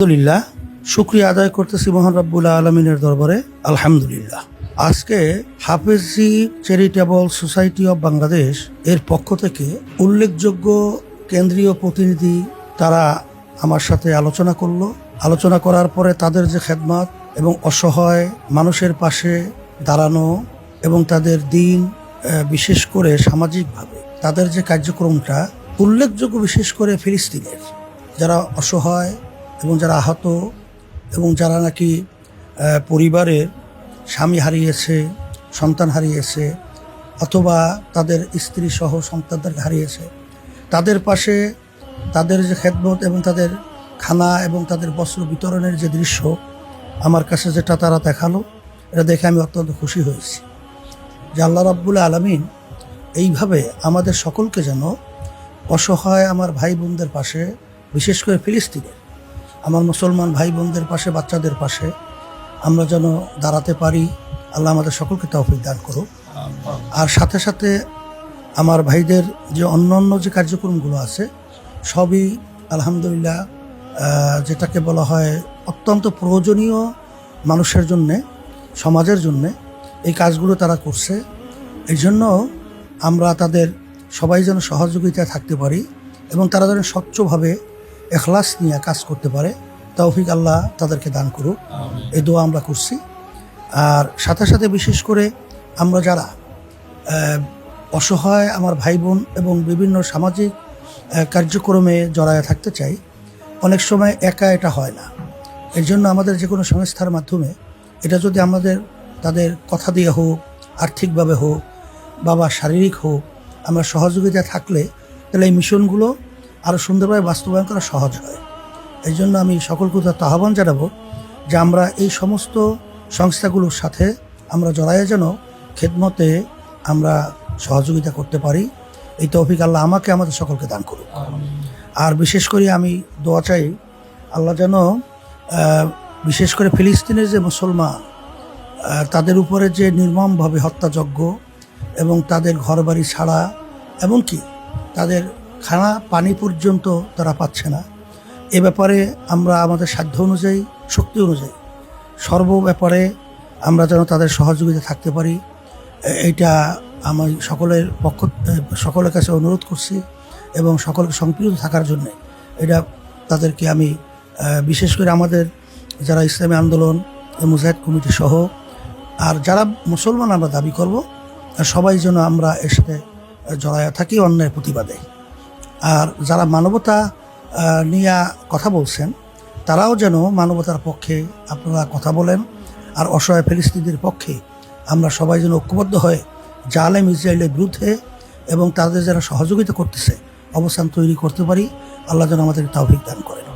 আলহামদুলিল্লাহ, শুকরিয়া আদায় করতেছি মহান রব্বুল আলমিনের দরবারে। আলহামদুলিল্লাহ, আজকে Hafezi charitable society of Bangladesh এর পক্ষ থেকে উল্লেখযোগ্য কেন্দ্রীয় প্রতিনিধি তারা আমার সাথে আলোচনা করার পরে তাদের যে খেদমত এবং অসহায় মানুষের পাশে দাঁড়ানো এবং তাদের দিন বিশেষ করে সামাজিকভাবে তাদের যে কার্যক্রমটা উল্লেখযোগ্য, বিশেষ করে ফিলিস্তিনের যারা অসহায় এবং যারা আহত এবং যারা নাকি পরিবারের স্বামী হারিয়েছে, সন্তান হারিয়েছে, অথবা তাদের স্ত্রী সহ সন্তানদেরকে হারিয়েছে, তাদের পাশে তাদের যে খেদমত এবং তাদের খানা এবং তাদের বস্ত্র বিতরণের যে দৃশ্য আমার কাছে যেটা তারা দেখালো, এটা দেখে আমি অত্যন্ত খুশি হয়েছি যে আল্লাহ রাব্বুল আলামিন এইভাবে আমাদের সকলকে যেন অসহায় আমার ভাই বোনদের পাশে, বিশেষ করে ফিলিস্তিনের আমার মুসলমান ভাই বোনদের পাশে, বাচ্চাদের পাশে আমরা যেন দাঁড়াতে পারি। আল্লাহ আমাদের সকলকে তৌফিক দান করুক। আর সাথে সাথে আমার ভাইদের যে অন্যান্য যে কার্যক্রমগুলো আছে সবই আলহামদুলিল্লাহ যেটাকে বলা হয় অত্যন্ত প্রয়োজনীয় মানুষের জন্যে, সমাজের জন্যে এই কাজগুলো তারা করছে। এই জন্য আমরা তাদের সবাই যেন সহযোগিতায় থাকতে পারি এবং তারা যেন স্বচ্ছভাবে এখলাস নিয়ে কাজ করতে পারে। তৌফিক আল্লাহ তাদেরকে দান করুক, এই দোয়া আমরা করছি। আর সাথে সাথে বিশেষ করে আমরা যারা অসহায় আমার ভাই বোন এবং বিভিন্ন সামাজিক কার্যক্রমে জড়ায় থাকতে চাই, অনেক সময় একা এটা হয় না। এর জন্য আমাদের যে কোনো সংস্থার মাধ্যমে এটা যদি আমাদের তাদের কথা দিয়ে হোক, আর্থিকভাবে হোক বা শারীরিক হোক, আমরা সহযোগিতা থাকলে তাহলে এই মিশনগুলো আরও সুন্দরভাবে বাস্তবায়ন করা সহজ হয়। এই জন্য আমি সকলকে আহ্বান জানাবো যে আমরা এই সমস্ত সংস্থাগুলোর সাথে আমরা জড়াইয়ে যেন খেদমতে আমরা সহযোগিতা করতে পারি। এই তৌফিক আল্লাহ আমাকে, আমাদের সকলকে দান করুক। আর বিশেষ করে আমি দোয়া চাই আল্লাহ যেন বিশেষ করে ফিলিস্তিনের যে মুসলমান তাদের উপরে যে নির্মমভাবে হত্যাযজ্ঞ এবং তাদের ঘরবাড়ি ছাড়া, এমনকি তাদের খানা পানি পর্যন্ত তারা পাচ্ছে না, এ ব্যাপারে আমরা আমাদের সাধ্য অনুযায়ী, শক্তি অনুযায়ী সর্ব ব্যাপারে আমরা যেন তাদের সহযোগিতা থাকতে পারি। এইটা আমি সকলের কাছে অনুরোধ করছি এবং সকলকে সম্পৃক্ত থাকার জন্য এটা তাদেরকে আমি বিশেষ করে আমাদের যারা ইসলামী আন্দোলন মুজাহিদ কমিটি সহ আর যারা মুসলমান আমরা দাবি করব, সবাই যেন আমরা এর সাথে জড়ায়া থাকি অন্যায়ের প্রতিবাদে। আর যারা মানবতা নিয়ে কথা বলছেন তারাও যেন মানবতার পক্ষে আপনারা কথা বলেন। আর অসহায় ফিলিস্তিনিদের পক্ষে আমরা সবাই যেন ঐক্যবদ্ধ হয়ে জালেম ইসরায়েলের বিরুদ্ধে এবং তাদের যারা সহযোগিতা করতেছে অবস্থান তৈরি করতে পারি। আল্লাহ যেন আমাদের তৌফিক দান করেন।